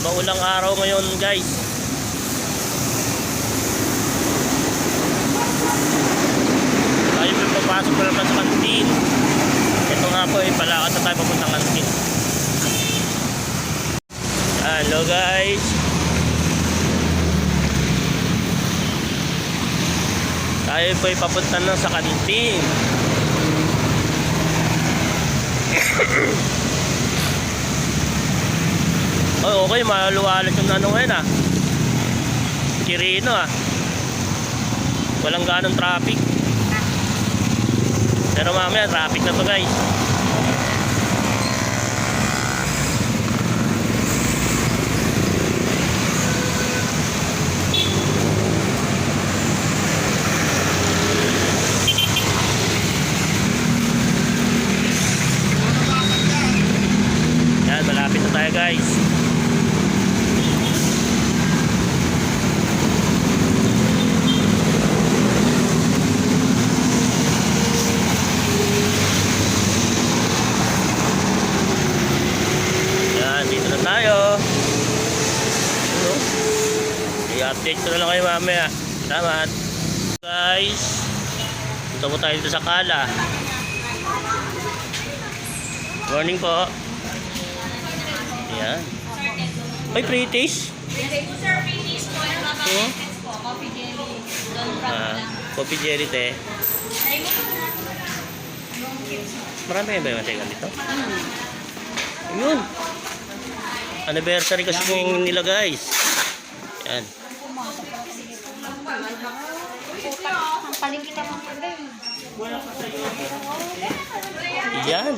Maulang araw ngayon guys. Tayo may papasok na naman sa kantin. Ito nga po ay palakad na tayo papuntang kantin. Hello guys. Tayo po ay papunta na sa kantin. Oh, okay, maluwalas yung ano ngayon ah. Kirino ah. Walang ganong traffic. Pero mamaya traffic na to guys. Yan, malapit na tayo guys. I-update ko na lang kayo mamaya. Salamat guys. Punta po tayo dito sa Kala. Morning po. Ayan. Ay, pre-taste? Sir, pre-taste po. Coffee jelly. Coffee jelly te. Marami kayo ba yung matekan dito? Ayun. Anniversary kasi kong nila guys. Ayan. Ang paling kita mga pagay. Yan.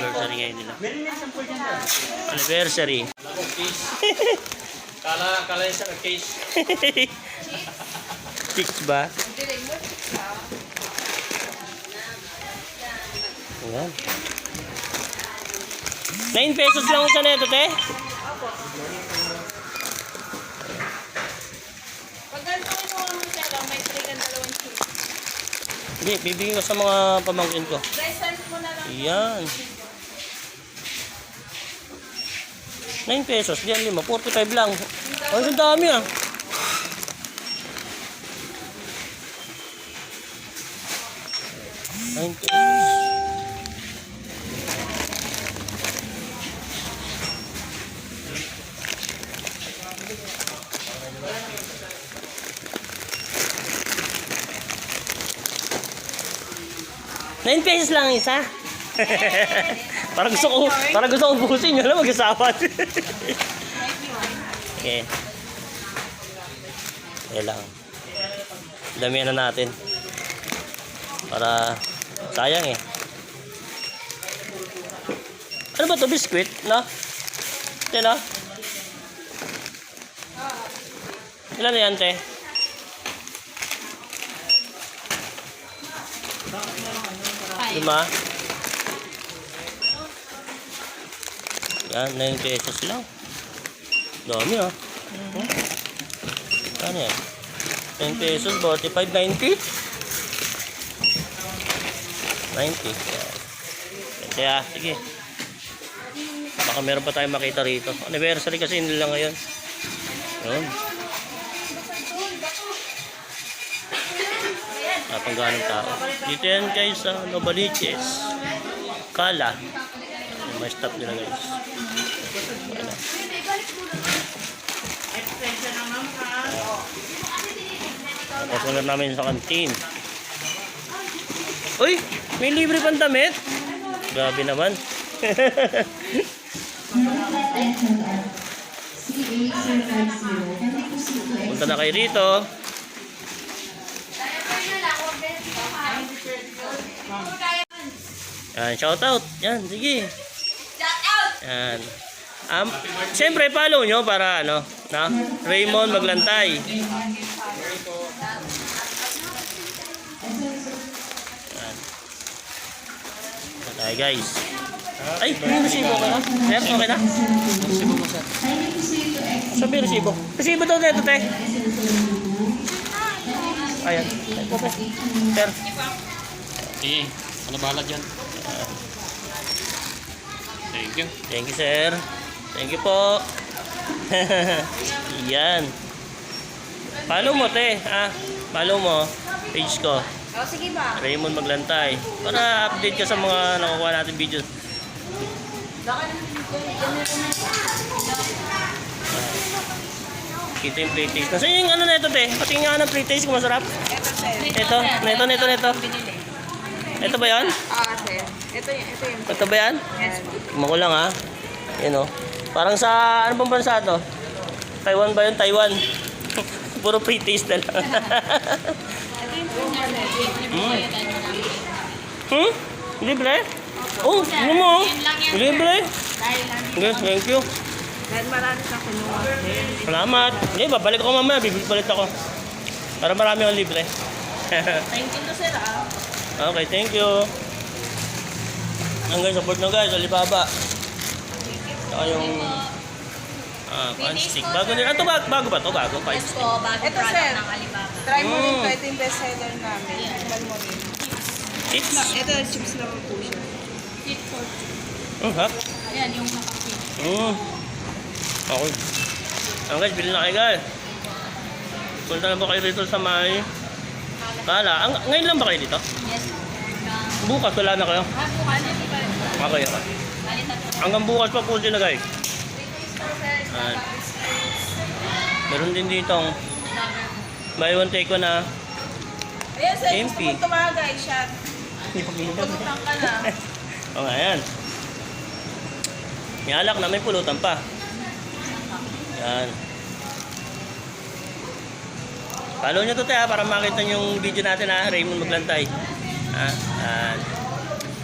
Anniversary ngayon nila. Anniversary. Kala yung sa case. Chicks ba? Ayan. 9 pesos lang isa neto, te. Pag ganito kinuha mo siya lang, may 3 and 2 cheese. Hindi, bibigyan ko sa mga pamangkin ko. Guys, size mo na lang. Ayan. 9 pesos, diyan 5, 45 lang. Ay, ang dami ah. $9. 9 pesos lang ang isa. Parang gusto kong busin nyo lang mag-asawa. Okay. Ayan lang. Damihan na natin. Para sayang eh. Ano ba to? Biskuit? No? Yan no? Ilan na yan, te? Lima. Yan, 9 pesos lang. Dami ah. Ano yan? 10 pesos, 45, 90? 90. Kaya, sige. Baka meron pa tayong makita rito. Anniversary kasi nila ngayon. Yun. Napangganong tao. Dito yan guys sa Novaliches. Kala. May stop nila guys. Wala. Tapos na namin sa kantin. Uy! May libre pang damit. Grabe naman. Punta na kayo rito. Yan, shout out. Yan, sige. Shout out! Yan. Siyempre, follow nyo para ano, na? Raymond Maglantay. Yan. Okay guys. Ay, may resibo ka na? Sir, okay na? Resibo mo, sir. Sabi resibo. Resibo daw na ito, te. Ayan. Sir. Sige. Ano bahala dyan? Thank you. Thank you, sir. Thank you po. Yan. Follow mo, te. Follow mo. Page ko. Oh, sige ba? Raymond Maglantay. Para update ka sa mga nakukuha natin videos. Kita yung playtaste. Nasaan yung ano na ito, te? Patingin nga ng playtaste kung masarap. Ito, sir. Ito. Binili. Ito ba yan? Sir. Ito yun. Ito ba yan? Yes. Tignan ko lang, ha. Yan, o. Parang sa, ano pang bansa to? Taiwan ba yun? Taiwan. Puro playtaste na lang. Libre? Oh, ano mo? Libre? Okay, thank you. Dahil marami sa kunuha. Salamat. Okay, babalik ako mamaya. Bibalik ako. Para marami akong libre. Thank you to sir Okay, thank you. Hanggang support nyo guys, Alibaba. Saka yung pan stick. Bago nila. Ito bago ba ito? Bago? Pan Yes stick. po, bago Ito, product sir. ng Alibaba. Try mo rin to. Ito yung best seller namin. Tikman mo rin. Chips. Ito, chips naman po siya. Fit for Ha? Ayan, yung nakapit. Okay. Guys, bilhin na kayo guys. Punta na ba kayo dito sa may Kala? Ngayon lang ba kayo dito? Yes. Bukas wala na kayo? Bukas, hindi pa. Okay. Bali, tatlo. Hanggang bukas pa po sila guys. Ayan. Meron din dito buy one take one na Ayan, sir. Gusto MP. mo tumagay siya. hindi pa pinita. Pulutan ka na. O nga yan. May alak na may pulutan pa. Yan. Follow nyo to te ha para makita nyo yung video natin ha. Raymond Maglantay. Yan.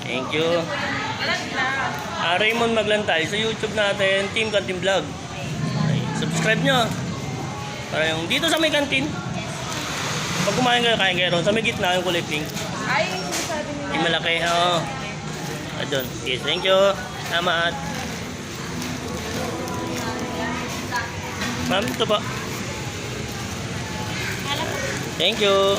Thank you. Alam na. Raymond Maglantay sa YouTube natin, Team Canteen Vlog. Okay, subscribe nyo. Para yung dito sa may kantin. Pag kumain kayo, kain kayo ron. Sa may gitna yung kulay pink. Ay, yung sabi nila. Yung malaki. Oo. Adun. Okay, thank you. Salamat. Ma'am, ito po. Thank you.